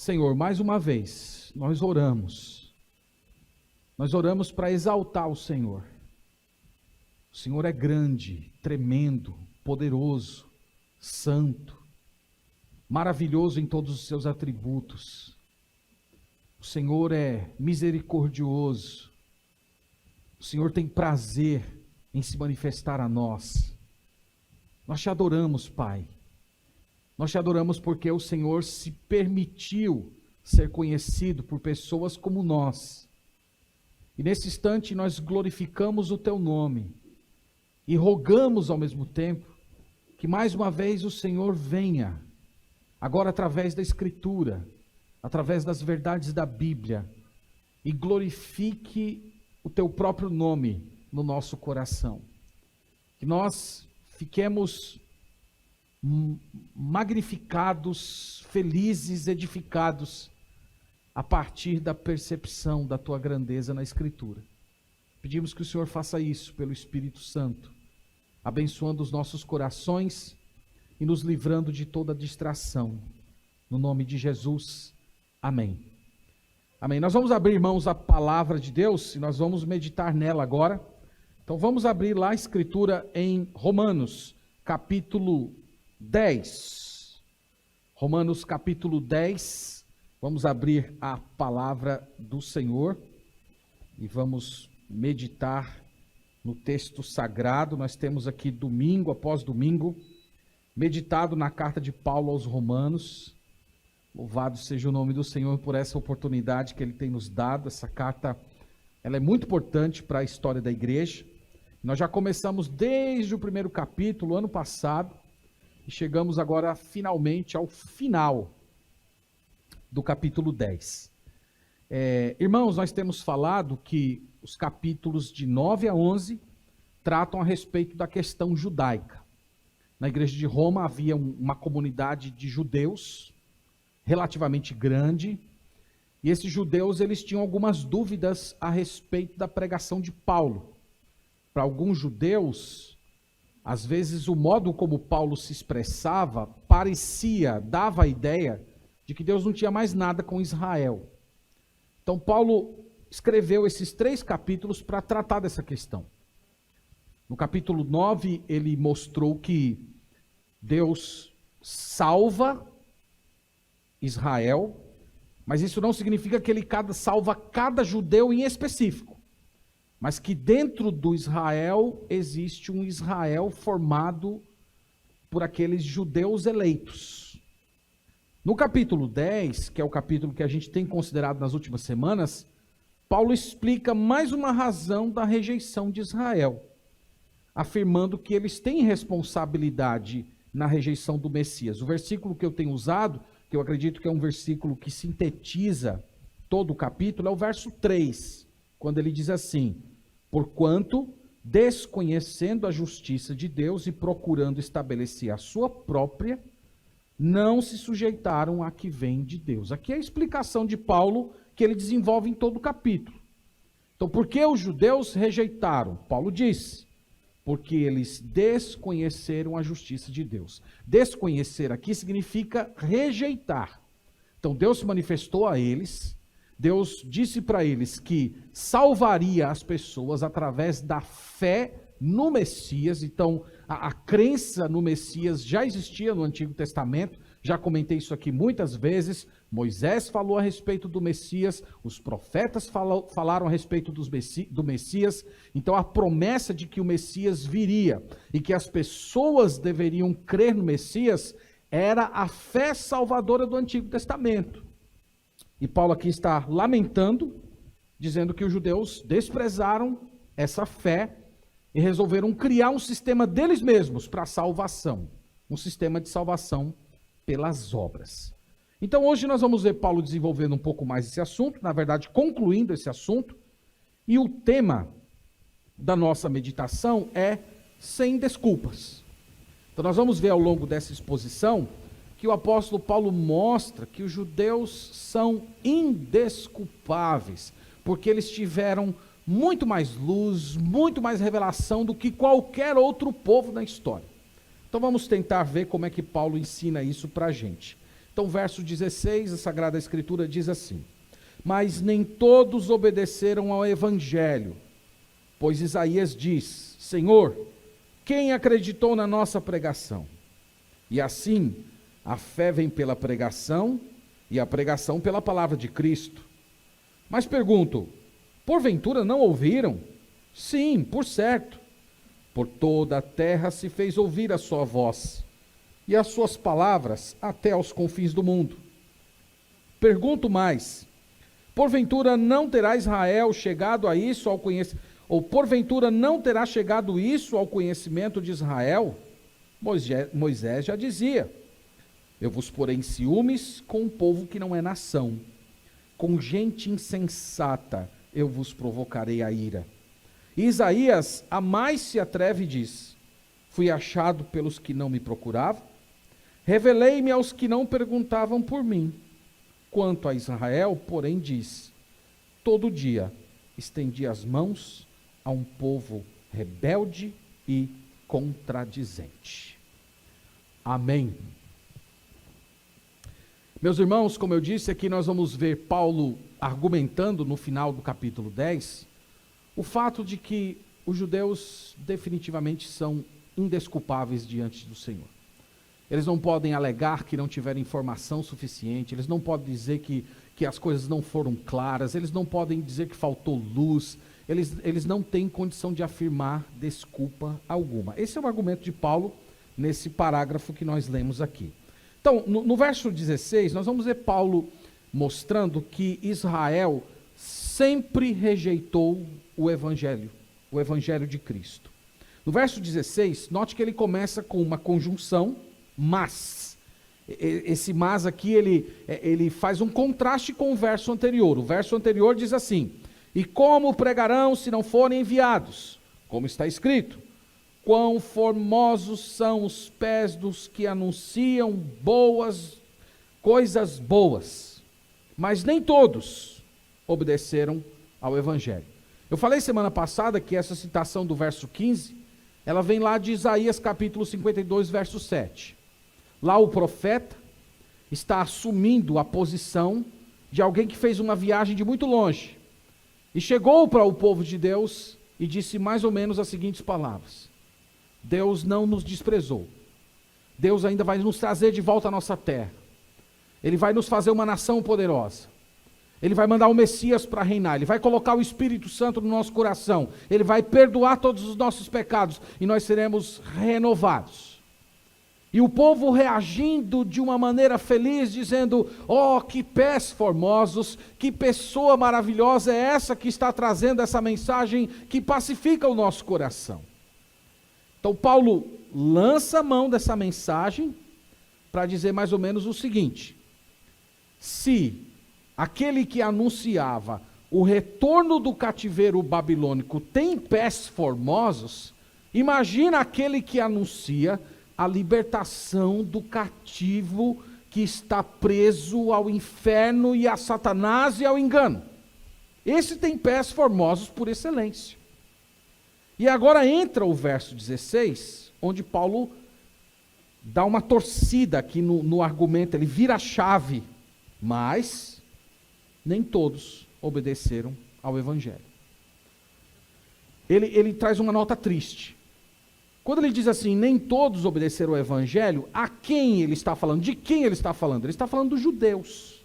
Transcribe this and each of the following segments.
Senhor, mais uma vez, nós oramos. Nós oramos para exaltar o Senhor. O Senhor é grande, tremendo, poderoso, santo, maravilhoso em todos os seus atributos. O Senhor é misericordioso. O Senhor tem prazer em se manifestar a nós. Nós te adoramos, Pai. Nós te adoramos porque o Senhor se permitiu ser conhecido por pessoas como nós. E nesse instante nós glorificamos o teu nome e rogamos ao mesmo tempo que mais uma vez o Senhor venha, agora através da Escritura, através das verdades da Bíblia, e glorifique o teu próprio nome no nosso coração. Que nós fiquemos magnificados, felizes, edificados, a partir da percepção da tua grandeza na Escritura. Pedimos que o Senhor faça isso pelo Espírito Santo, abençoando os nossos corações e nos livrando de toda distração. No nome de Jesus, amém. Amém. Nós vamos abrir, irmãos, a palavra de Deus e nós vamos meditar nela agora. Então vamos abrir lá a Escritura em Romanos, capítulo 10. Romanos capítulo 10, vamos abrir a palavra do Senhor e vamos meditar no texto sagrado. Nós temos aqui domingo após domingo, meditado na carta de Paulo aos Romanos. Louvado seja o nome do Senhor por essa oportunidade que Ele tem nos dado. Essa carta, ela é muito importante para a história da igreja. Nós já começamos desde o primeiro capítulo, ano passado, e chegamos agora finalmente ao final do capítulo 10. Irmãos, nós temos falado que os capítulos de 9 a 11 tratam a respeito da questão judaica. Na igreja de Roma havia uma comunidade de judeus relativamente grande, e esses judeus eles tinham algumas dúvidas a respeito da pregação de Paulo. Para alguns judeus, às vezes o modo como Paulo se expressava dava a ideia de que Deus não tinha mais nada com Israel. Então Paulo escreveu esses 3 capítulos para tratar dessa questão. No capítulo 9, ele mostrou que Deus salva Israel, mas isso não significa que ele salva cada judeu em específico. Mas que dentro do Israel existe um Israel formado por aqueles judeus eleitos. No capítulo 10, que é o capítulo que a gente tem considerado nas últimas semanas, Paulo explica mais uma razão da rejeição de Israel, afirmando que eles têm responsabilidade na rejeição do Messias. O versículo que eu tenho usado, que eu acredito que é um versículo que sintetiza todo o capítulo, é o verso 3, quando ele diz assim: porquanto, desconhecendo a justiça de Deus e procurando estabelecer a sua própria, não se sujeitaram à que vem de Deus. Aqui é a explicação de Paulo que ele desenvolve em todo o capítulo. Então, por que os judeus rejeitaram? Paulo diz: porque eles desconheceram a justiça de Deus. Desconhecer aqui significa rejeitar. Então, Deus se manifestou a eles. Deus disse para eles que salvaria as pessoas através da fé no Messias. Então, a crença no Messias já existia no Antigo Testamento. Já comentei isso aqui muitas vezes. Moisés falou a respeito do Messias, os profetas falaram a respeito do Messias. Então, a promessa de que o Messias viria e que as pessoas deveriam crer no Messias era a fé salvadora do Antigo Testamento. E Paulo aqui está lamentando, dizendo que os judeus desprezaram essa fé e resolveram criar um sistema deles mesmos para a salvação. Um sistema de salvação pelas obras. Então hoje nós vamos ver Paulo desenvolvendo um pouco mais esse assunto, na verdade concluindo esse assunto. E o tema da nossa meditação é sem desculpas. Então nós vamos ver ao longo dessa exposição que o apóstolo Paulo mostra que os judeus são indesculpáveis, porque eles tiveram muito mais luz, muito mais revelação do que qualquer outro povo na história. Então vamos tentar ver como é que Paulo ensina isso para a gente. Então, verso 16, a Sagrada Escritura diz assim: mas nem todos obedeceram ao Evangelho, pois Isaías diz: Senhor, quem acreditou na nossa pregação? E assim, a fé vem pela pregação, e a pregação pela palavra de Cristo. Mas pergunto, porventura não ouviram? Sim, por certo. Por toda a terra se fez ouvir a sua voz, e as suas palavras até aos confins do mundo. Pergunto mais, porventura não terá Israel chegado a isso ao conhecimento, ou porventura não terá chegado isso ao conhecimento de Israel? Moisés já dizia: eu vos porei em ciúmes com um povo que não é nação, com gente insensata eu vos provocarei a ira. E Isaías a mais se atreve e diz: fui achado pelos que não me procuravam, revelei-me aos que não perguntavam por mim. Quanto a Israel, porém, diz: todo dia estendi as mãos a um povo rebelde e contradizente. Amém. Meus irmãos, como eu disse, aqui nós vamos ver Paulo argumentando no final do capítulo 10, o fato de que os judeus definitivamente são indesculpáveis diante do Senhor. Eles não podem alegar que não tiveram informação suficiente, eles não podem dizer que as coisas não foram claras, eles não podem dizer que faltou luz, eles não têm condição de afirmar desculpa alguma. Esse é o argumento de Paulo nesse parágrafo que nós lemos aqui. Então, no verso 16, nós vamos ver Paulo mostrando que Israel sempre rejeitou o Evangelho de Cristo. No verso 16, note que ele começa com uma conjunção, mas. Esse mas aqui, ele faz um contraste com o verso anterior. O verso anterior diz assim: e como pregarão se não forem enviados? Como está escrito: quão formosos são os pés dos que anunciam coisas boas. Mas nem todos obedeceram ao Evangelho. Eu falei semana passada que essa citação do verso 15, ela vem lá de Isaías capítulo 52, verso 7. Lá o profeta está assumindo a posição de alguém que fez uma viagem de muito longe e chegou para o povo de Deus e disse mais ou menos as seguintes palavras: Deus não nos desprezou, Deus ainda vai nos trazer de volta à nossa terra, Ele vai nos fazer uma nação poderosa, Ele vai mandar o Messias para reinar, Ele vai colocar o Espírito Santo no nosso coração, Ele vai perdoar todos os nossos pecados e nós seremos renovados. E o povo reagindo de uma maneira feliz, dizendo: oh, que pés formosos, que pessoa maravilhosa é essa que está trazendo essa mensagem que pacifica o nosso coração. Então Paulo lança a mão dessa mensagem para dizer mais ou menos o seguinte: se aquele que anunciava o retorno do cativeiro babilônico tem pés formosos, imagina aquele que anuncia a libertação do cativo que está preso ao inferno e a Satanás e ao engano. Esse tem pés formosos por excelência. E agora entra o verso 16, onde Paulo dá uma torcida aqui no argumento, ele vira a chave, mas nem todos obedeceram ao Evangelho. Ele traz uma nota triste. Quando ele diz assim, nem todos obedeceram ao Evangelho, a quem ele está falando? De quem ele está falando? Ele está falando dos judeus.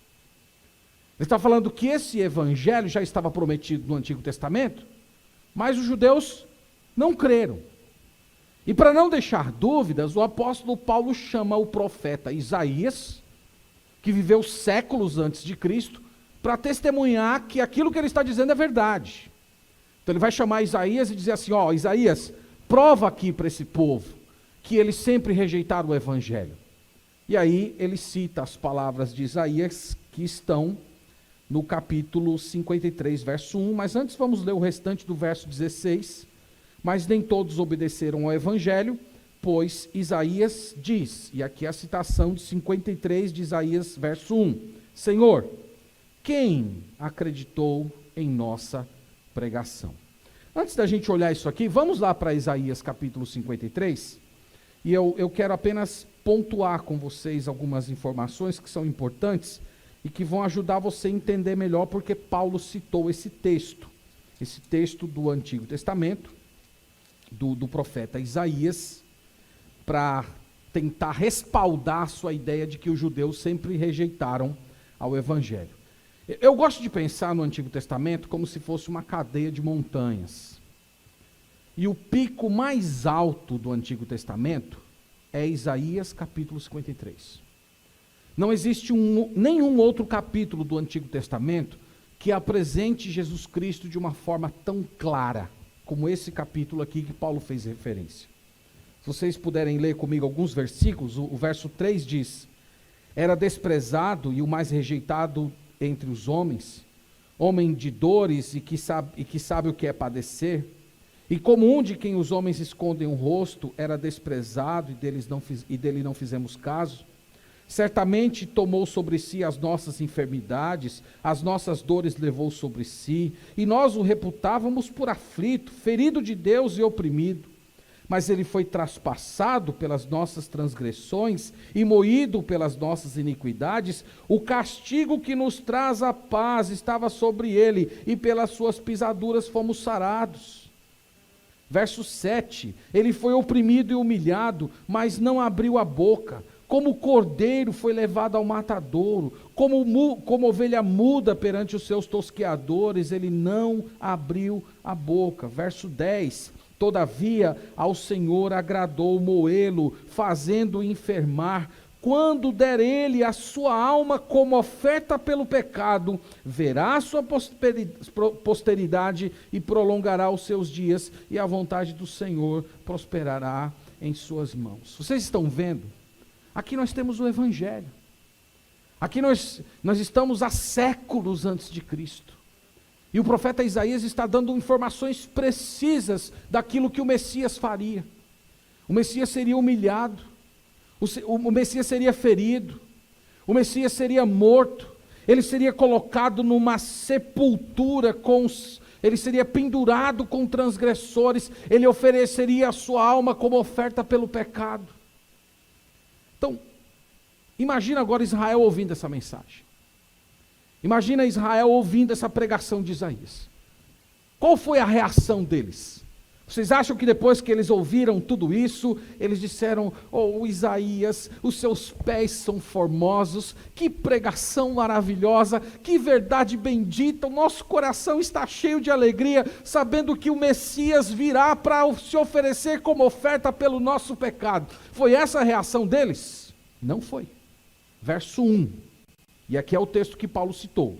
Ele está falando que esse Evangelho já estava prometido no Antigo Testamento, mas os judeus não creram. E para não deixar dúvidas, o apóstolo Paulo chama o profeta Isaías, que viveu séculos antes de Cristo, para testemunhar que aquilo que ele está dizendo é verdade. Então ele vai chamar Isaías e dizer assim: ó, Isaías, prova aqui para esse povo que eles sempre rejeitaram o Evangelho. E aí ele cita as palavras de Isaías que estão no capítulo 53, verso 1, mas antes vamos ler o restante do verso 16. Mas nem todos obedeceram ao Evangelho, pois Isaías diz, e aqui a citação de 53 de Isaías, verso 1, Senhor, quem acreditou em nossa pregação? Antes da gente olhar isso aqui, vamos lá para Isaías capítulo 53, e eu quero apenas pontuar com vocês algumas informações que são importantes e que vão ajudar você a entender melhor porque Paulo citou esse texto do Antigo Testamento, do profeta Isaías, para tentar respaldar a sua ideia de que os judeus sempre rejeitaram ao Evangelho. Eu gosto de pensar no Antigo Testamento como se fosse uma cadeia de montanhas. E o pico mais alto do Antigo Testamento é Isaías capítulo 53. Não existe nenhum outro capítulo do Antigo Testamento que apresente Jesus Cristo de uma forma tão clara como esse capítulo aqui que Paulo fez referência. Se vocês puderem ler comigo alguns versículos, o verso 3 diz: era desprezado e o mais rejeitado entre os homens, homem de dores e que sabe o que é padecer, e como um de quem os homens escondem o rosto, era desprezado e dele não fizemos caso. Certamente tomou sobre si as nossas enfermidades, as nossas dores levou sobre si, e nós o reputávamos por aflito, ferido de Deus e oprimido. Mas ele foi traspassado pelas nossas transgressões e moído pelas nossas iniquidades. O castigo que nos traz a paz estava sobre ele, e pelas suas pisaduras fomos sarados. Verso 7, ele foi oprimido e humilhado, mas não abriu a boca. Como cordeiro foi levado ao matadouro, como ovelha muda perante os seus tosqueadores, ele não abriu a boca. Verso 10, todavia ao Senhor agradou moê-lo, fazendo-o enfermar. Quando der ele a sua alma como oferta pelo pecado, verá a sua posteridade e prolongará os seus dias, e a vontade do Senhor prosperará em suas mãos. Vocês estão vendo? Aqui nós temos o Evangelho. Aqui nós estamos há séculos antes de Cristo. E o profeta Isaías está dando informações precisas daquilo que o Messias faria. O Messias seria humilhado, o Messias seria ferido, o Messias seria morto, ele seria colocado numa sepultura, ele seria pendurado com transgressores, ele ofereceria a sua alma como oferta pelo pecado. Então, imagina agora Israel ouvindo essa mensagem. Imagina Israel ouvindo essa pregação de Isaías. Qual foi a reação deles? Vocês acham que depois que eles ouviram tudo isso, eles disseram: oh Isaías, os seus pés são formosos, que pregação maravilhosa, que verdade bendita, o nosso coração está cheio de alegria, sabendo que o Messias virá para se oferecer como oferta pelo nosso pecado. Foi essa a reação deles? Não foi. Verso 1, e aqui é o texto que Paulo citou: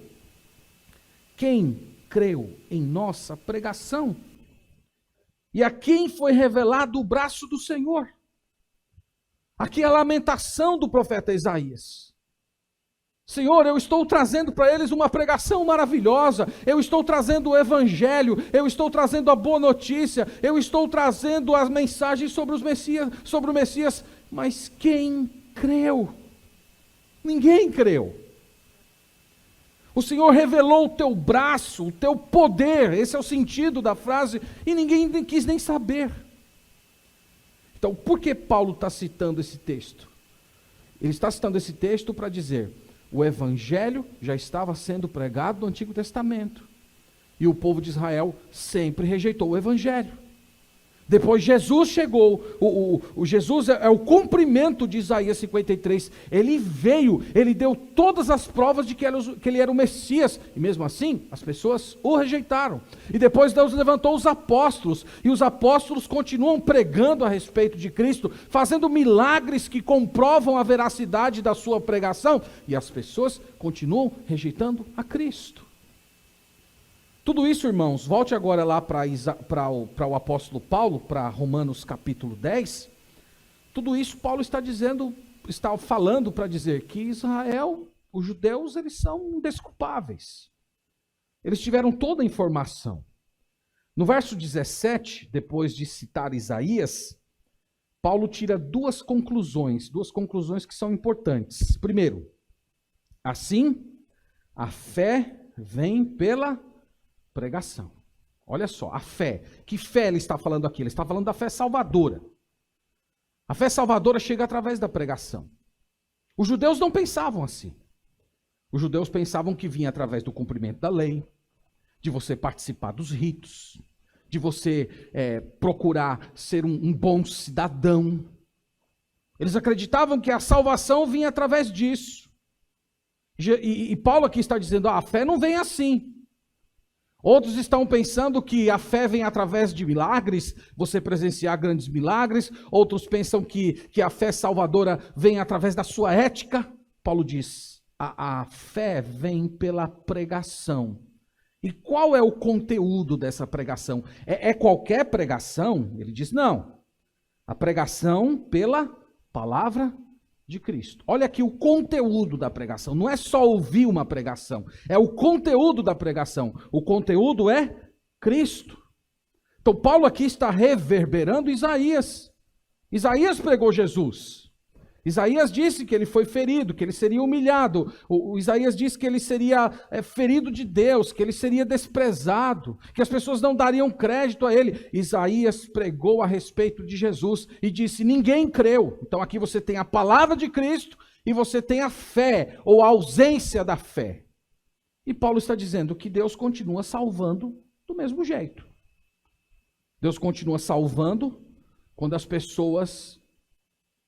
quem creu em nossa pregação? E a quem foi revelado o braço do Senhor? Aqui é a lamentação do profeta Isaías. Senhor, eu estou trazendo para eles uma pregação maravilhosa, eu estou trazendo o Evangelho, eu estou trazendo a boa notícia, eu estou trazendo as mensagens sobre o Messias, mas quem creu? Ninguém creu. O Senhor revelou o teu braço, o teu poder, esse é o sentido da frase, e ninguém quis nem saber. Então, por que Paulo está citando esse texto? Ele está citando esse texto para dizer: o Evangelho já estava sendo pregado no Antigo Testamento, e o povo de Israel sempre rejeitou o Evangelho. Depois Jesus chegou, Jesus é o cumprimento de Isaías 53, ele veio, ele deu todas as provas de que ele era o Messias, e mesmo assim as pessoas o rejeitaram. E depois Deus levantou os apóstolos, e os apóstolos continuam pregando a respeito de Cristo, fazendo milagres que comprovam a veracidade da sua pregação, e as pessoas continuam rejeitando a Cristo. Tudo isso, irmãos, volte agora lá para o apóstolo Paulo, para Romanos capítulo 10. Tudo isso Paulo está falando para dizer que Israel, os judeus, eles são indesculpáveis. Eles tiveram toda a informação. No verso 17, depois de citar Isaías, Paulo tira duas conclusões que são importantes. Primeiro, assim, a fé vem pela pregação. Olha só, a fé. Que fé ele está falando aqui? Ele está falando da fé salvadora. A fé salvadora chega através da pregação. Os judeus não pensavam assim. Os judeus pensavam que vinha através do cumprimento da lei, de você participar dos ritos, de você procurar ser um bom cidadão. Eles acreditavam que a salvação vinha através disso. E Paulo aqui está dizendo, a fé não vem assim. Outros estão pensando que a fé vem através de milagres, você presenciar grandes milagres. Outros pensam que a fé salvadora vem através da sua ética. Paulo diz, a fé vem pela pregação. E qual é o conteúdo dessa pregação? É qualquer pregação? Ele diz, não. A pregação pela palavra de Cristo. Olha aqui o conteúdo da pregação. Não é só ouvir uma pregação. É o conteúdo da pregação. O conteúdo é Cristo. Então Paulo aqui está reverberando Isaías. Isaías pregou Jesus. Isaías disse que ele foi ferido, que ele seria humilhado. O Isaías disse que ele seria ferido de Deus, que ele seria desprezado, que as pessoas não dariam crédito a ele. Isaías pregou a respeito de Jesus e disse, ninguém creu. Então aqui você tem a palavra de Cristo e você tem a fé, ou a ausência da fé. E Paulo está dizendo que Deus continua salvando do mesmo jeito. Deus continua salvando quando as pessoas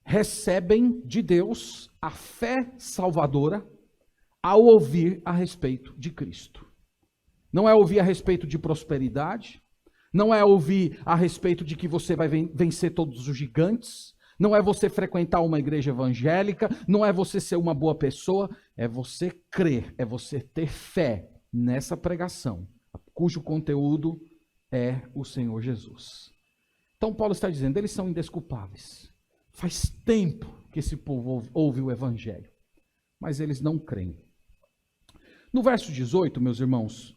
recebem de Deus a fé salvadora ao ouvir a respeito de Cristo. Não é ouvir a respeito de prosperidade, não é ouvir a respeito de que você vai vencer todos os gigantes, não é você frequentar uma igreja evangélica, não é você ser uma boa pessoa, é você crer, é você ter fé nessa pregação, cujo conteúdo é o Senhor Jesus. Então Paulo está dizendo, eles são indesculpáveis. Faz tempo que esse povo ouve o evangelho, mas eles não creem. No verso 18, meus irmãos,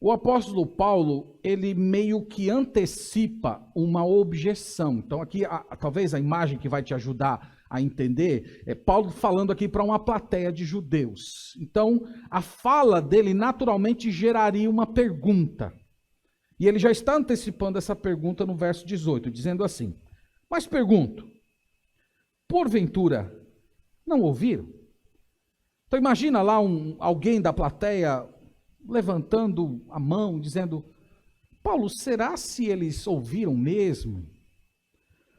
o apóstolo Paulo, ele meio que antecipa uma objeção. Então aqui, talvez a imagem que vai te ajudar a entender, é Paulo falando aqui para uma plateia de judeus. Então, a fala dele naturalmente geraria uma pergunta. E ele já está antecipando essa pergunta no verso 18, dizendo assim, mas pergunto, porventura, não ouviram? Então imagina lá alguém da plateia levantando a mão, dizendo, Paulo, será se eles ouviram mesmo?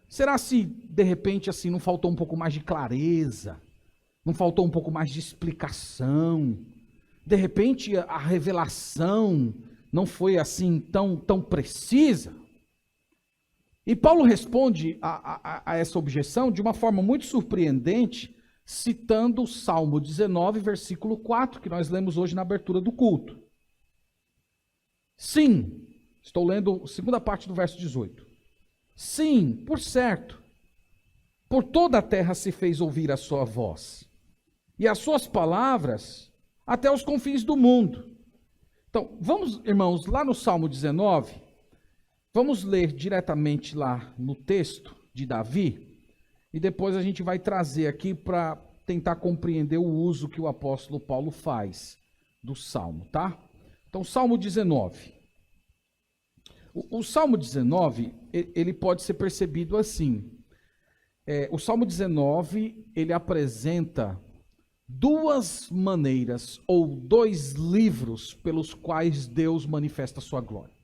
Será se, de repente, assim, não faltou um pouco mais de clareza? Não faltou um pouco mais de explicação? De repente, a revelação não foi assim tão precisa? E Paulo responde a essa objeção de uma forma muito surpreendente, citando o Salmo 19, versículo 4, que nós lemos hoje na abertura do culto. Sim, estou lendo a segunda parte do verso 18. Sim, por certo, por toda a terra se fez ouvir a sua voz, e as suas palavras até os confins do mundo. Então, vamos, irmãos, lá no Salmo 19... Vamos ler diretamente lá no texto de Davi, e depois a gente vai trazer aqui para tentar compreender o uso que o apóstolo Paulo faz do Salmo, tá? Então, Salmo 19. O Salmo 19, ele pode ser percebido assim. O Salmo 19, ele apresenta duas maneiras, ou dois livros, pelos quais Deus manifesta a sua glória.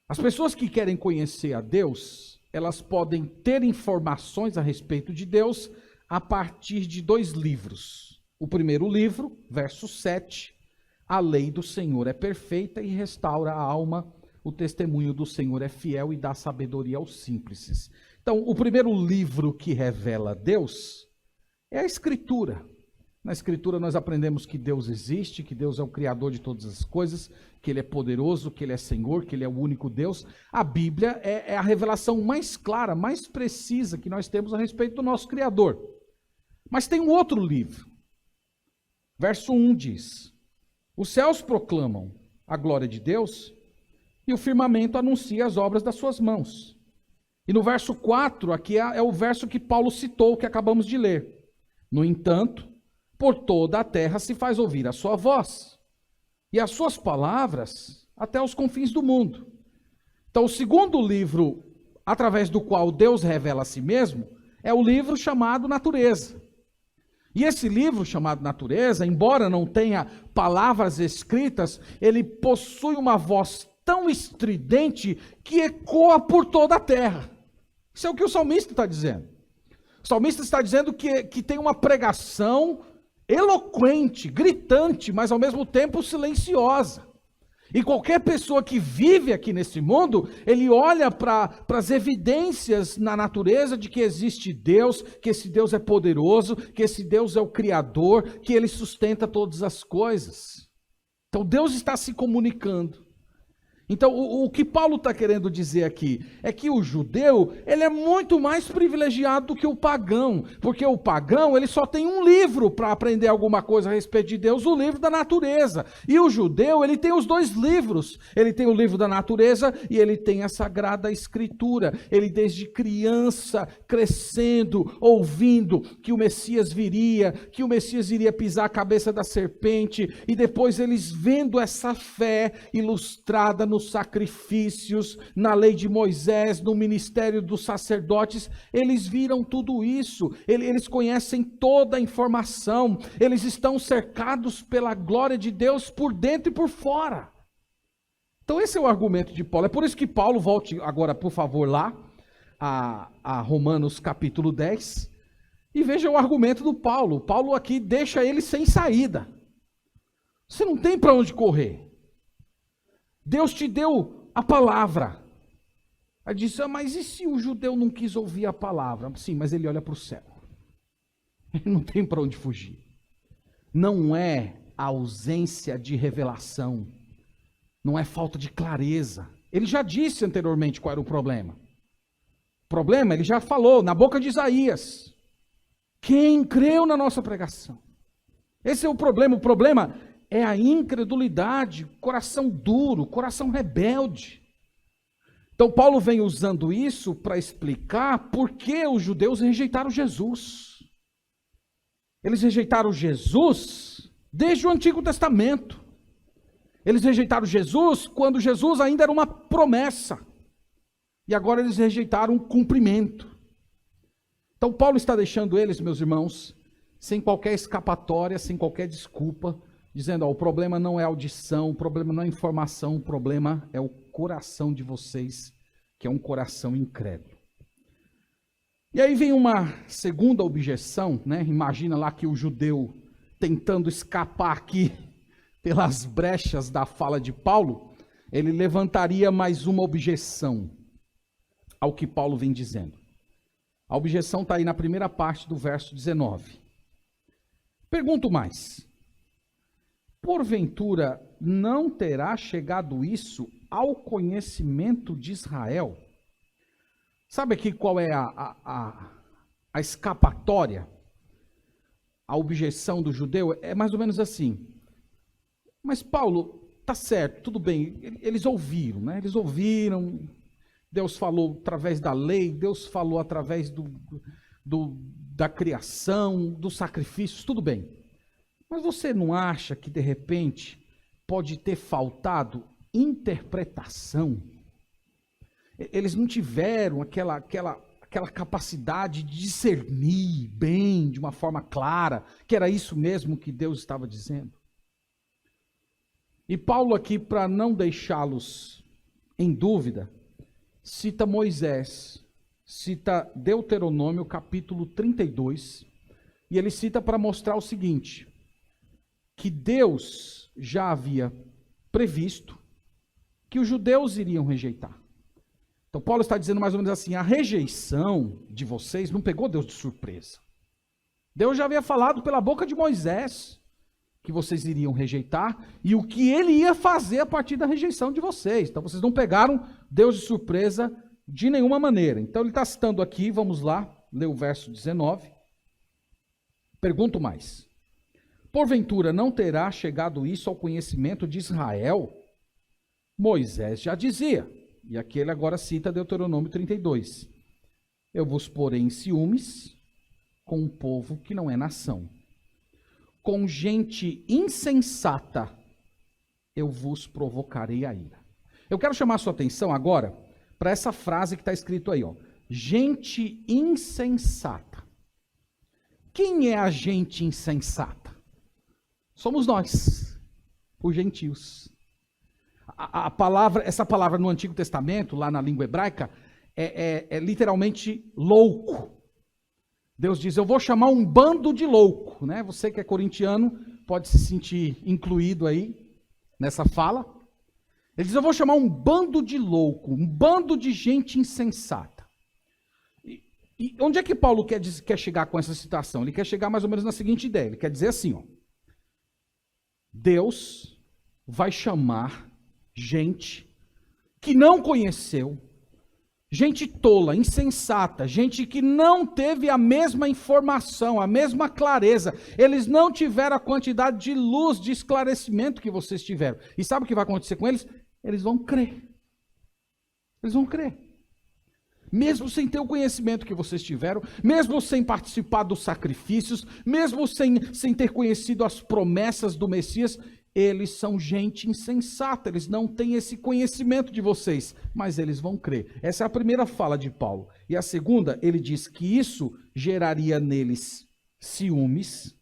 As pessoas que querem conhecer a Deus, elas podem ter informações a respeito de Deus a partir de dois livros. O primeiro livro, verso 7, a lei do Senhor é perfeita e restaura a alma, o testemunho do Senhor é fiel e dá sabedoria aos simples. Então, o primeiro livro que revela Deus é a Escritura. Na Escritura nós aprendemos que Deus existe, que Deus é o Criador de todas as coisas, que Ele é poderoso, que Ele é Senhor, que Ele é o único Deus. A Bíblia é a revelação mais clara, mais precisa que nós temos a respeito do nosso Criador. Mas tem um outro livro. Verso 1 diz, os céus proclamam a glória de Deus e o firmamento anuncia as obras das suas mãos. E no verso 4, aqui é o verso que Paulo citou, que acabamos de ler. No entanto, por toda a terra se faz ouvir a sua voz, e as suas palavras até os confins do mundo. Então, o segundo livro, através do qual Deus revela a si mesmo, é o livro chamado Natureza. E esse livro chamado Natureza, embora não tenha palavras escritas, ele possui uma voz tão estridente que ecoa por toda a terra. Isso é o que o salmista está dizendo. O salmista está dizendo que tem uma pregação eloquente, gritante, mas ao mesmo tempo silenciosa. E qualquer pessoa que vive aqui nesse mundo, ele olha para as evidências na natureza de que existe Deus, que esse Deus é poderoso, que esse Deus é o Criador, que ele sustenta todas as coisas. Então Deus está se comunicando. Então o que Paulo está querendo dizer aqui é que o judeu, ele é muito mais privilegiado do que o pagão, porque o pagão, ele só tem um livro para aprender alguma coisa a respeito de Deus, o livro da natureza. E o judeu, ele tem os dois livros, ele tem o livro da natureza e ele tem a Sagrada Escritura. Ele desde criança, crescendo, ouvindo que o Messias viria, que o Messias iria pisar a cabeça da serpente, e depois eles vendo essa fé ilustrada nos sacrifícios, na lei de Moisés, no ministério dos sacerdotes, eles viram tudo isso, eles conhecem toda a informação, eles estão cercados pela glória de Deus por dentro e por fora. Então esse é o argumento de Paulo. É por isso que Paulo, volte agora por favor lá, a Romanos capítulo 10, e veja o argumento do Paulo. Paulo aqui deixa ele sem saída. Você não tem para onde correr. Deus te deu a palavra. Aí disse, mas e se o judeu não quis ouvir a palavra? Sim, mas ele olha para o céu. Ele não tem para onde fugir. Não é a ausência de revelação. Não é falta de clareza. Ele já disse anteriormente qual era o problema. O problema, ele já falou, na boca de Isaías. Quem creu na nossa pregação? Esse é o problema. O problema é a incredulidade, coração duro, coração rebelde. Então Paulo vem usando isso para explicar por que os judeus rejeitaram Jesus. Eles rejeitaram Jesus desde o Antigo Testamento. Eles rejeitaram Jesus quando Jesus ainda era uma promessa. E agora eles rejeitaram um cumprimento. Então Paulo está deixando eles, meus irmãos, sem qualquer escapatória, sem qualquer desculpa, dizendo, o problema não é audição, o problema não é informação, o problema é o coração de vocês, que é um coração incrédulo. E aí vem uma segunda objeção, né? Imagina lá que o judeu tentando escapar aqui pelas brechas da fala de Paulo, ele levantaria mais uma objeção ao que Paulo vem dizendo. A objeção está aí na primeira parte do verso 19. Pergunto mais. Porventura, não terá chegado isso ao conhecimento de Israel? Sabe aqui qual é a escapatória? A objeção do judeu é mais ou menos assim. Mas Paulo, tá certo, tudo bem, eles ouviram, né? Eles ouviram, Deus falou através da lei, Deus falou através da criação, dos sacrifícios, tudo bem. Mas você não acha que, de repente, pode ter faltado interpretação? Eles não tiveram aquela capacidade de discernir bem, de uma forma clara, que era isso mesmo que Deus estava dizendo? E Paulo aqui, para não deixá-los em dúvida, cita Moisés, cita Deuteronômio capítulo 32, e ele cita para mostrar o seguinte, que Deus já havia previsto que os judeus iriam rejeitar. Então Paulo está dizendo mais ou menos assim, a rejeição de vocês não pegou Deus de surpresa. Deus já havia falado pela boca de Moisés que vocês iriam rejeitar e o que ele ia fazer a partir da rejeição de vocês. Então vocês não pegaram Deus de surpresa de nenhuma maneira. Então ele está citando aqui, vamos lá, ler o verso 19. Pergunto mais. Porventura não terá chegado isso ao conhecimento de Israel? Moisés já dizia, e aqui ele agora cita Deuteronômio 32. Eu vos porei em ciúmes com um povo que não é nação. Com gente insensata eu vos provocarei a ira. Eu quero chamar a sua atenção agora para essa frase que está escrito aí, ó. gente insensata. Quem é a gente insensata? Somos nós, os gentios. Essa palavra no Antigo Testamento, lá na língua hebraica, é literalmente louco. Deus diz, eu vou chamar um bando de louco, né? Você que é corintiano pode se sentir incluído aí nessa fala. Ele diz, eu vou chamar um bando de louco, um bando de gente insensata. E onde é que Paulo quer chegar com essa citação? Ele quer chegar mais ou menos na seguinte ideia, ele quer dizer assim, ó, Deus vai chamar gente que não conheceu, gente tola, insensata, gente que não teve a mesma informação, a mesma clareza. Eles não tiveram a quantidade de luz, de esclarecimento que vocês tiveram. E sabe o que vai acontecer com eles? Eles vão crer. Eles vão crer. Mesmo sem ter o conhecimento que vocês tiveram, mesmo sem participar dos sacrifícios, mesmo sem ter conhecido as promessas do Messias, eles são gente insensata, eles não têm esse conhecimento de vocês, mas eles vão crer. Essa é a primeira fala de Paulo. E a segunda, ele diz que isso geraria neles ciúmes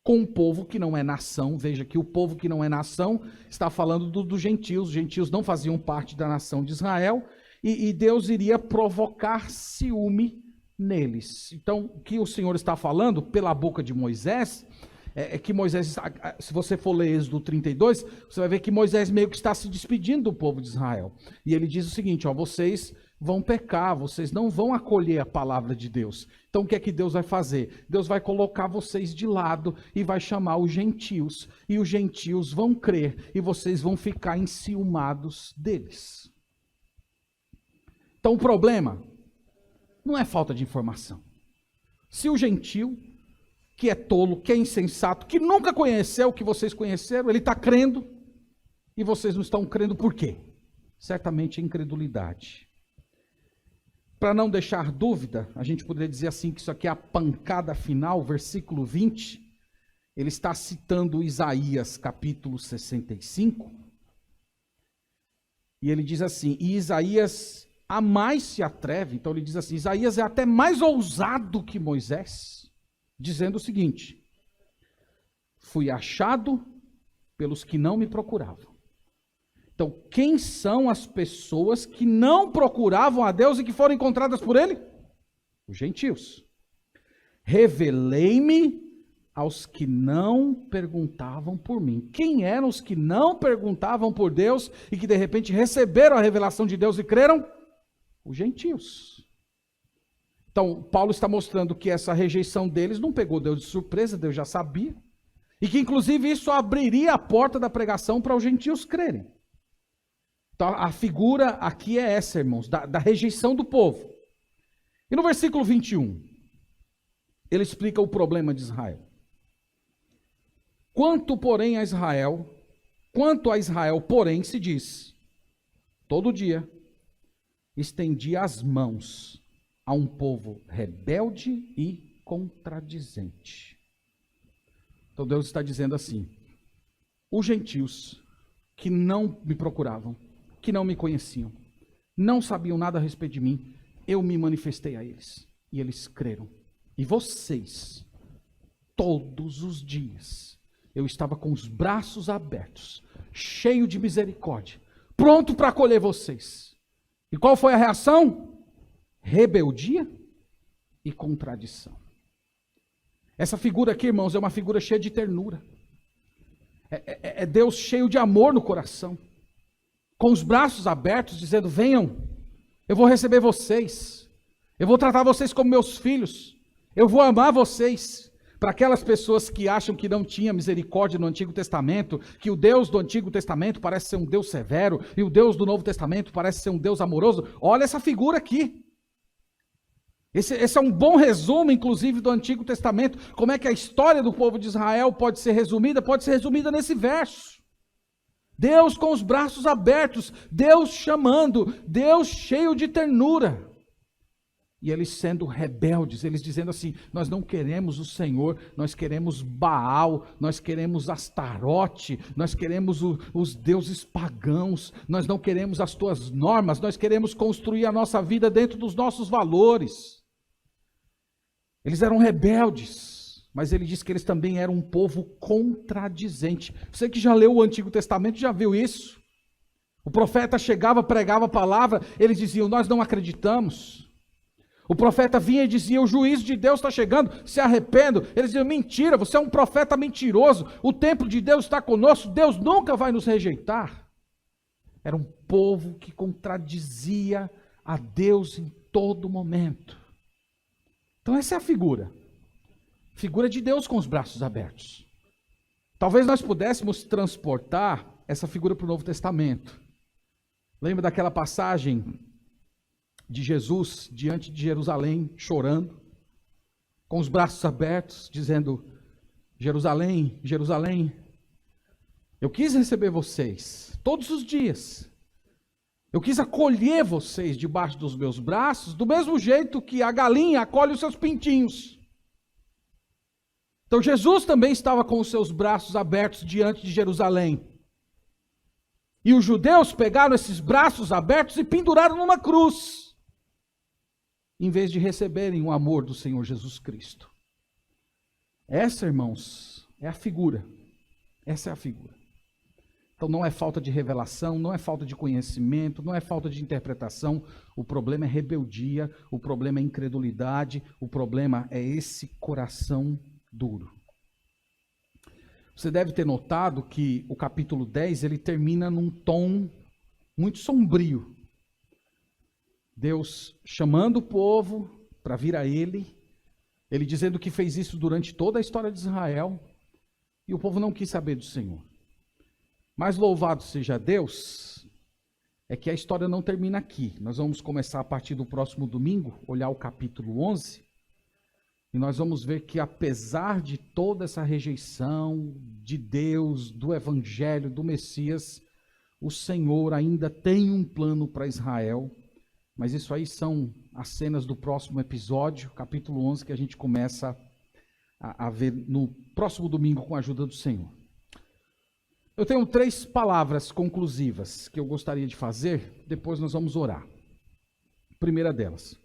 com um povo que não é nação. Veja que o povo que não é nação está falando dos gentios. Os gentios não faziam parte da nação de Israel, e Deus iria provocar ciúme neles. Então, o que o Senhor está falando pela boca de Moisés é que Moisés, se você for ler Êxodo 32, você vai ver que Moisés meio que está se despedindo do povo de Israel. E ele diz o seguinte, ó, vocês vão pecar, vocês não vão acolher a palavra de Deus. Então o que é que Deus vai fazer? Deus vai colocar vocês de lado e vai chamar os gentios. E os gentios vão crer e vocês vão ficar enciumados deles. Então o problema não é falta de informação. Se o gentio, que é tolo, que é insensato, que nunca conheceu o que vocês conheceram, ele está crendo, e vocês não estão crendo por quê? Certamente incredulidade. Para não deixar dúvida, a gente poderia dizer assim, que isso aqui é a pancada final, versículo 20, ele está citando Isaías, capítulo 65, e ele diz assim, e Isaías a mais se atreve, então ele diz assim, Isaías é até mais ousado que Moisés, dizendo o seguinte, fui achado pelos que não me procuravam. Então, quem são as pessoas que não procuravam a Deus e que foram encontradas por Ele? Os gentios. Revelei-me aos que não perguntavam por mim. Quem eram os que não perguntavam por Deus e que de repente receberam a revelação de Deus e creram? Os gentios. Então, Paulo está mostrando que essa rejeição deles não pegou Deus de surpresa, Deus já sabia. E que, inclusive, isso abriria a porta da pregação para os gentios crerem. Então, a figura aqui é essa, irmãos, da rejeição do povo. E no versículo 21, ele explica o problema de Israel. Quanto a Israel, porém, se diz, todo dia estendi as mãos a um povo rebelde e contradizente. Então Deus está dizendo assim, os gentios que não me procuravam, que não me conheciam, não sabiam nada a respeito de mim, eu me manifestei a eles, e eles creram. E vocês, todos os dias, eu estava com os braços abertos, cheio de misericórdia, pronto para acolher vocês. E qual foi a reação? Rebeldia e contradição. Essa figura aqui, irmãos, é uma figura cheia de ternura. É Deus cheio de amor no coração. Com os braços abertos, dizendo, venham, eu vou receber vocês. Eu vou tratar vocês como meus filhos. Eu vou amar vocês. Para aquelas pessoas que acham que não tinha misericórdia no Antigo Testamento, que o Deus do Antigo Testamento parece ser um Deus severo, e o Deus do Novo Testamento parece ser um Deus amoroso, olha essa figura aqui. Esse é um bom resumo, inclusive, do Antigo Testamento. Como é que a história do povo de Israel pode ser resumida? Pode ser resumida nesse verso. Deus com os braços abertos, Deus chamando, Deus cheio de ternura. E eles sendo rebeldes, eles dizendo assim: nós não queremos o Senhor, nós queremos Baal, nós queremos Astarote, nós queremos os deuses pagãos, nós não queremos as tuas normas, nós queremos construir a nossa vida dentro dos nossos valores. Eles eram rebeldes, mas ele diz que eles também eram um povo contradizente. Você que já leu o Antigo Testamento já viu isso? O profeta chegava, pregava a palavra, eles diziam: nós não acreditamos. O profeta vinha e dizia: o juízo de Deus está chegando, se arrependo. Eles diziam: mentira, você é um profeta mentiroso, o templo de Deus está conosco, Deus nunca vai nos rejeitar. Era um povo que contradizia a Deus em todo momento. Então essa é a figura de Deus com os braços abertos. Talvez nós pudéssemos transportar essa figura para o Novo Testamento. Lembra daquela passagem de Jesus diante de Jerusalém, chorando, com os braços abertos, dizendo: Jerusalém, Jerusalém, eu quis receber vocês todos os dias, eu quis acolher vocês debaixo dos meus braços, do mesmo jeito que a galinha acolhe os seus pintinhos. Então Jesus também estava com os seus braços abertos diante de Jerusalém. E os judeus pegaram esses braços abertos e penduraram numa cruz, em vez de receberem o amor do Senhor Jesus Cristo. Essa, irmãos, é a figura. Essa é a figura. Então não é falta de revelação, não é falta de conhecimento, não é falta de interpretação. O problema é rebeldia, o problema é incredulidade, o problema é esse coração duro. Você deve ter notado que o capítulo 10, ele termina num tom muito sombrio. Deus chamando o povo para vir a ele dizendo que fez isso durante toda a história de Israel, e o povo não quis saber do Senhor. Mas louvado seja Deus, é que a história não termina aqui. Nós vamos começar a partir do próximo domingo, olhar o capítulo 11, e nós vamos ver que apesar de toda essa rejeição de Deus, do Evangelho, do Messias, o Senhor ainda tem um plano para Israel. Mas isso aí são as cenas do próximo episódio, capítulo 11, que a gente começa a ver no próximo domingo com a ajuda do Senhor. Eu tenho 3 palavras conclusivas que eu gostaria de fazer, depois nós vamos orar. Primeira delas.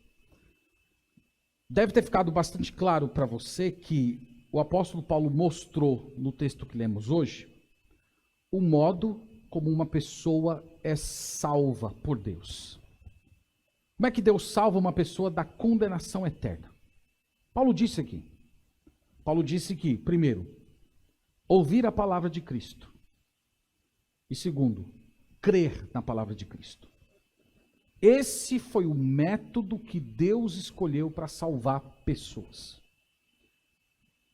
Deve ter ficado bastante claro para você que o apóstolo Paulo mostrou no texto que lemos hoje o modo como uma pessoa é salva por Deus. Como é que Deus salva uma pessoa da condenação eterna? Paulo disse aqui. Paulo disse que, primeiro, ouvir a palavra de Cristo. E segundo, crer na palavra de Cristo. Esse foi o método que Deus escolheu para salvar pessoas.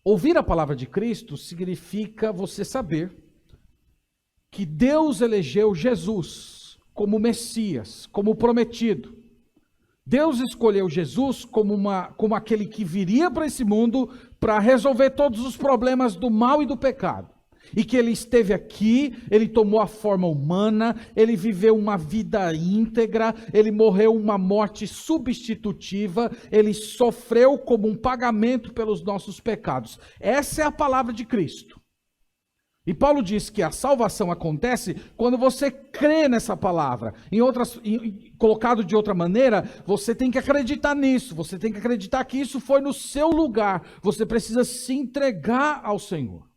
Ouvir a palavra de Cristo significa você saber que Deus elegeu Jesus como Messias, como prometido. Deus escolheu Jesus como aquele que viria para esse mundo para resolver todos os problemas do mal e do pecado. E que ele esteve aqui, ele tomou a forma humana, ele viveu uma vida íntegra, ele morreu uma morte substitutiva, ele sofreu como um pagamento pelos nossos pecados. Essa é a palavra de Cristo. E Paulo diz que a salvação acontece quando você crê nessa palavra. Colocado de outra maneira, você tem que acreditar nisso, você tem que acreditar que isso foi no seu lugar. Você precisa se entregar ao Senhor.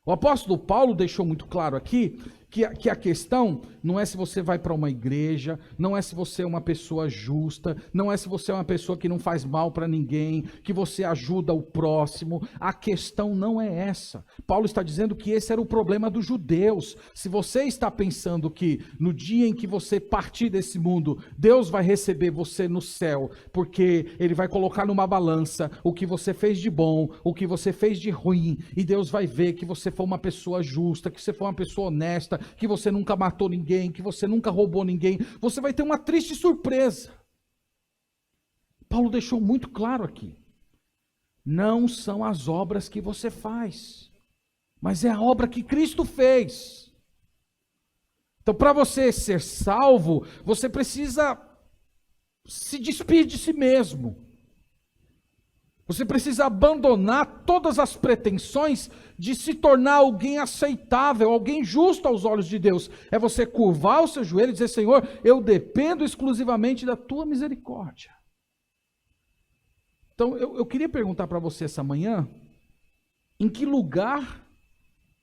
O apóstolo Paulo deixou muito claro aqui que a questão não é se você vai para uma igreja, não é se você é uma pessoa justa, não é se você é uma pessoa que não faz mal para ninguém, que você ajuda o próximo. A questão não é essa. Paulo está dizendo que esse era o problema dos judeus. Se você está pensando que no dia em que você partir desse mundo, Deus vai receber você no céu, porque Ele vai colocar numa balança o que você fez de bom, o que você fez de ruim, e Deus vai ver que você foi uma pessoa justa, que você foi uma pessoa honesta, que você nunca matou ninguém, que você nunca roubou ninguém, você vai ter uma triste surpresa. Paulo deixou muito claro aqui. Não são as obras que você faz, mas é a obra que Cristo fez. Então, para você ser salvo, você precisa se despir de si mesmo. Você precisa abandonar todas as pretensões de se tornar alguém aceitável, alguém justo aos olhos de Deus. É você curvar o seu joelho e dizer: Senhor, eu dependo exclusivamente da tua misericórdia. Então, eu queria perguntar para você essa manhã, em que lugar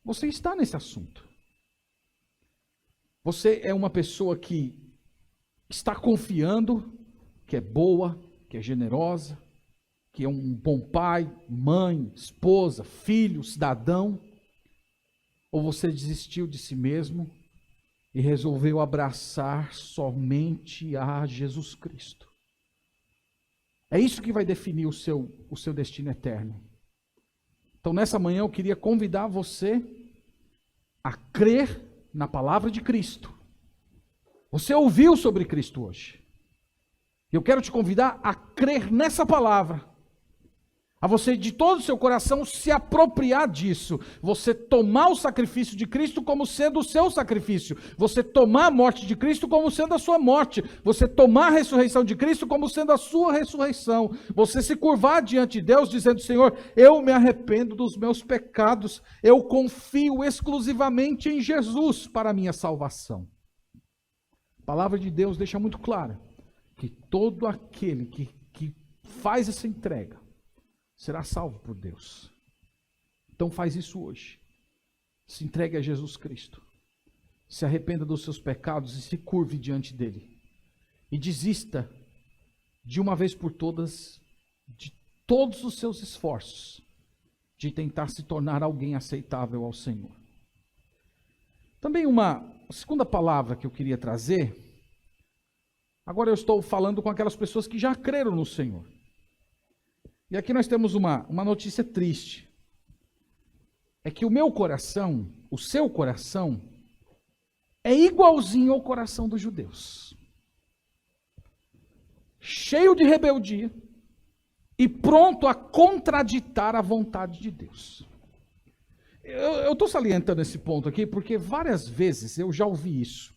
você está nesse assunto? Você é uma pessoa que está confiando que é boa, que é generosa, que é um bom pai, mãe, esposa, filho, cidadão? Ou você desistiu de si mesmo e resolveu abraçar somente a Jesus Cristo? É isso que vai definir o seu destino eterno. Então, nessa manhã, eu queria convidar você a crer na palavra de Cristo. Você ouviu sobre Cristo hoje. Eu quero te convidar a crer nessa palavra. A você de todo o seu coração se apropriar disso. Você tomar o sacrifício de Cristo como sendo o seu sacrifício. Você tomar a morte de Cristo como sendo a sua morte. Você tomar a ressurreição de Cristo como sendo a sua ressurreição. Você se curvar diante de Deus dizendo: Senhor, eu me arrependo dos meus pecados. Eu confio exclusivamente em Jesus para a minha salvação. A palavra de Deus deixa muito clara que todo aquele que faz essa entrega será salvo por Deus. Então faz isso hoje. Se entregue a Jesus Cristo. Se arrependa dos seus pecados e se curve diante dele. E desista de uma vez por todas de todos os seus esforços de tentar se tornar alguém aceitável ao Senhor. Também uma segunda palavra que eu queria trazer. Agora eu estou falando com aquelas pessoas que já creram no Senhor. E aqui nós temos uma notícia triste. É que o meu coração, o seu coração, é igualzinho ao coração dos judeus. Cheio de rebeldia e pronto a contraditar a vontade de Deus. Eu estou salientando esse ponto aqui porque várias vezes eu já ouvi isso.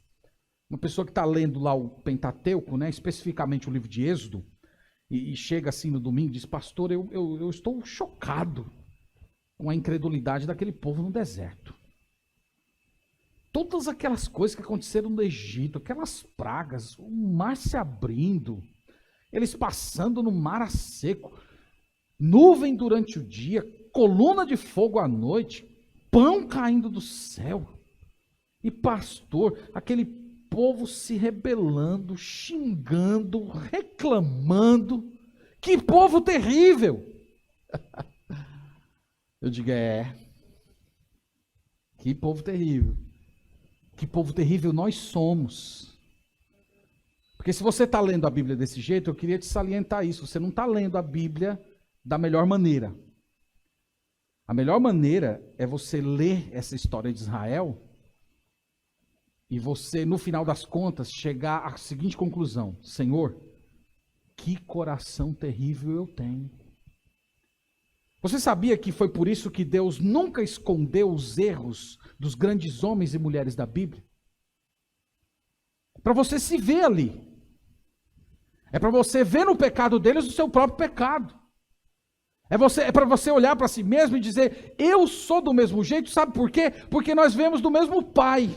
Uma pessoa que está lendo lá o Pentateuco, né, especificamente o livro de Êxodo, e chega assim no domingo e diz: pastor, eu estou chocado com a incredulidade daquele povo no deserto. Todas aquelas coisas que aconteceram no Egito, aquelas pragas, o mar se abrindo, eles passando no mar a seco, nuvem durante o dia, coluna de fogo à noite, pão caindo do céu. E pastor, aquele povo se rebelando, xingando, reclamando. Que povo terrível! Eu digo: que povo terrível. Que povo terrível nós somos. Porque se você está lendo a Bíblia desse jeito, eu queria te salientar isso. Você não está lendo a Bíblia da melhor maneira. A melhor maneira é você ler essa história de Israel e você, no final das contas, chegar à seguinte conclusão: Senhor, que coração terrível eu tenho. Você sabia que foi por isso que Deus nunca escondeu os erros dos grandes homens e mulheres da Bíblia? Para você se ver ali. É para você ver no pecado deles o seu próprio pecado. É para você olhar para si mesmo e dizer: eu sou do mesmo jeito. Sabe por quê? Porque nós vemos do mesmo Pai.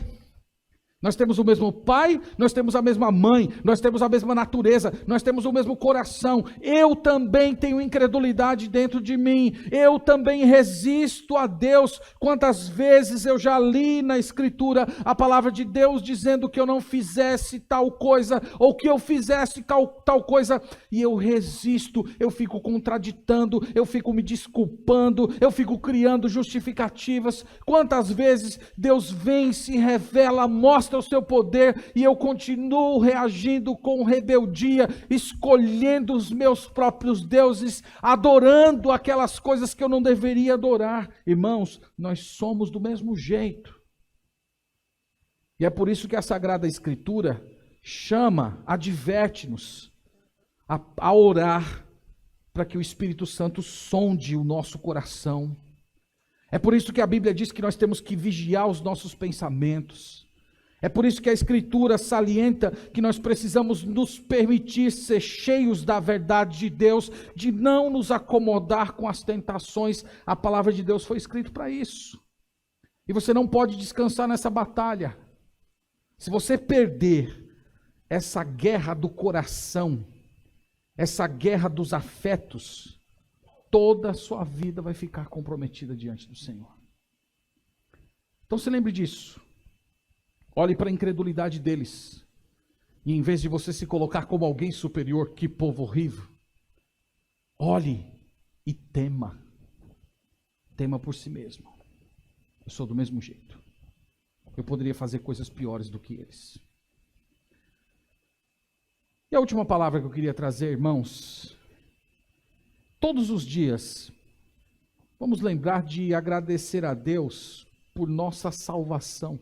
Nós temos o mesmo pai, nós temos a mesma mãe, nós temos a mesma natureza, nós temos o mesmo coração. Eu também tenho incredulidade dentro de mim, eu também resisto a Deus. Quantas vezes eu já li na Escritura a palavra de Deus dizendo que eu não fizesse tal coisa, ou que eu fizesse tal coisa, e eu resisto, eu fico contraditando, eu fico me desculpando, eu fico criando justificativas. Quantas vezes Deus vem, se revela, mostra o seu poder e eu continuo reagindo com rebeldia, escolhendo os meus próprios deuses, adorando aquelas coisas que eu não deveria adorar. Irmãos, nós somos do mesmo jeito. E é por isso que a Sagrada Escritura adverte-nos a orar para que o Espírito Santo sonde o nosso coração. É por isso que a Bíblia diz que nós temos que vigiar os nossos pensamentos. É por isso que a Escritura salienta que nós precisamos nos permitir ser cheios da verdade de Deus, de não nos acomodar com as tentações. A palavra de Deus foi escrita para isso. E você não pode descansar nessa batalha. Se você perder essa guerra do coração, essa guerra dos afetos, toda a sua vida vai ficar comprometida diante do Senhor. Então se lembre disso. Olhe para a incredulidade deles. E em vez de você se colocar como alguém superior, que povo horrível, olhe e tema. Tema por si mesmo. Eu sou do mesmo jeito. Eu poderia fazer coisas piores do que eles. E a última palavra que eu queria trazer, irmãos, todos os dias, vamos lembrar de agradecer a Deus por nossa salvação.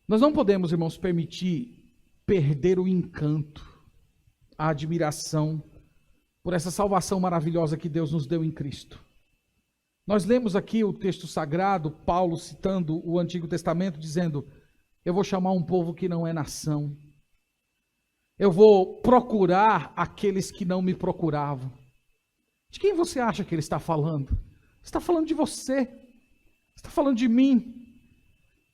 Nós não podemos, irmãos, permitir perder o encanto, a admiração por essa salvação maravilhosa que Deus nos deu em Cristo. Nós lemos aqui o texto sagrado, Paulo citando o Antigo Testamento, dizendo: eu vou chamar um povo que não é nação. Eu vou procurar aqueles que não me procuravam. De quem você acha que ele está falando? Está falando de você. Está falando de mim.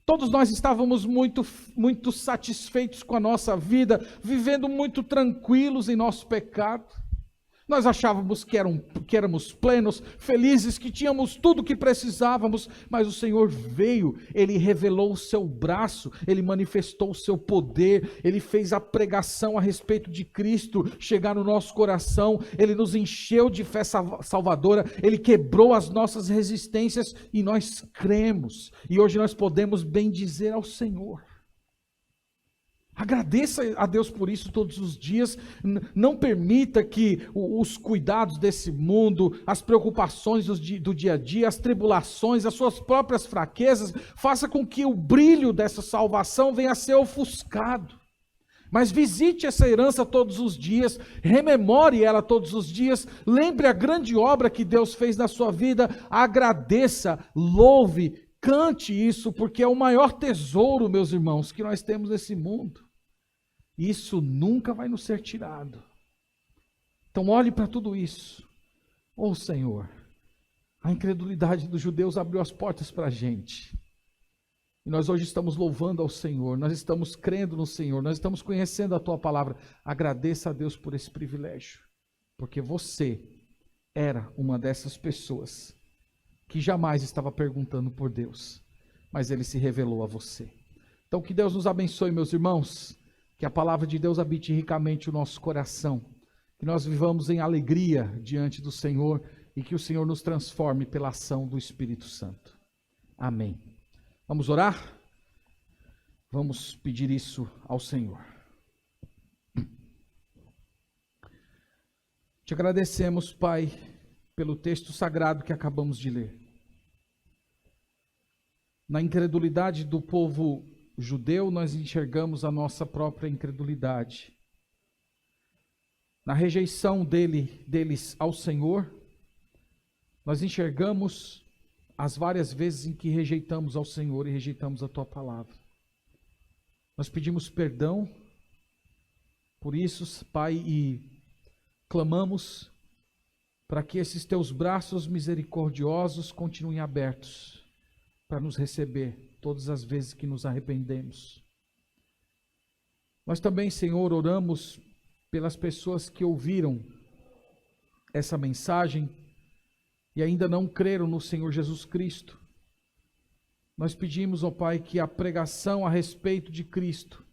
Todos nós estávamos muito satisfeitos com a nossa vida, vivendo muito tranquilos em nosso pecado. Nós achávamos que éramos plenos, felizes, que tínhamos tudo o que precisávamos, mas o Senhor veio, Ele revelou o seu braço, Ele manifestou o seu poder, Ele fez a pregação a respeito de Cristo chegar no nosso coração, Ele nos encheu de fé salvadora, Ele quebrou as nossas resistências e nós cremos. E hoje nós podemos bendizer ao Senhor. Agradeça a Deus por isso todos os dias. Não permita que os cuidados desse mundo, as preocupações do dia a dia, as tribulações, as suas próprias fraquezas, faça com que o brilho dessa salvação venha a ser ofuscado. Mas visite essa herança todos os dias, rememore ela todos os dias, lembre a grande obra que Deus fez na sua vida, agradeça, louve, cante isso, porque é o maior tesouro, meus irmãos, que nós temos nesse mundo. Isso nunca vai nos ser tirado. Então olhe para tudo isso. Oh Senhor, a incredulidade dos judeus abriu as portas para a gente. E nós hoje estamos louvando ao Senhor, nós estamos crendo no Senhor, nós estamos conhecendo a Tua palavra. Agradeça a Deus por esse privilégio, porque você era uma dessas pessoas que jamais estava perguntando por Deus, mas Ele se revelou a você. Então que Deus nos abençoe, meus irmãos, que a palavra de Deus habite ricamente o nosso coração, que nós vivamos em alegria diante do Senhor e que o Senhor nos transforme pela ação do Espírito Santo. Amém. Vamos orar? Vamos pedir isso ao Senhor. Te agradecemos, Pai, pelo texto sagrado que acabamos de ler. Na incredulidade do povo judeu, nós enxergamos a nossa própria incredulidade. Na rejeição deles ao Senhor, nós enxergamos as várias vezes em que rejeitamos ao Senhor e rejeitamos a Tua palavra. Nós pedimos perdão por isso, Pai, e clamamos para que esses Teus braços misericordiosos continuem abertos para nos receber todas as vezes que nos arrependemos. Nós também, Senhor, oramos pelas pessoas que ouviram essa mensagem e ainda não creram no Senhor Jesus Cristo. Nós pedimos, ó Pai, que a pregação a respeito de Cristo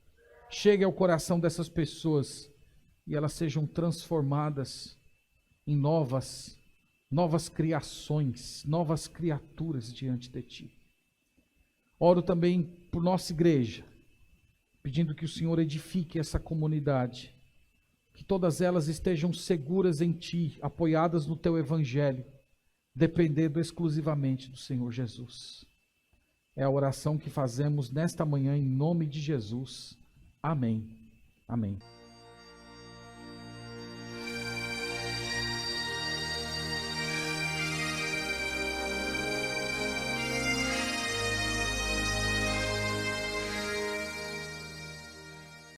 chegue ao coração dessas pessoas e elas sejam transformadas em novas criações, novas criaturas diante de Ti. Oro também por nossa igreja, pedindo que o Senhor edifique essa comunidade, que todas elas estejam seguras em Ti, apoiadas no Teu Evangelho, dependendo exclusivamente do Senhor Jesus. É a oração que fazemos nesta manhã em nome de Jesus. Amém. Amém.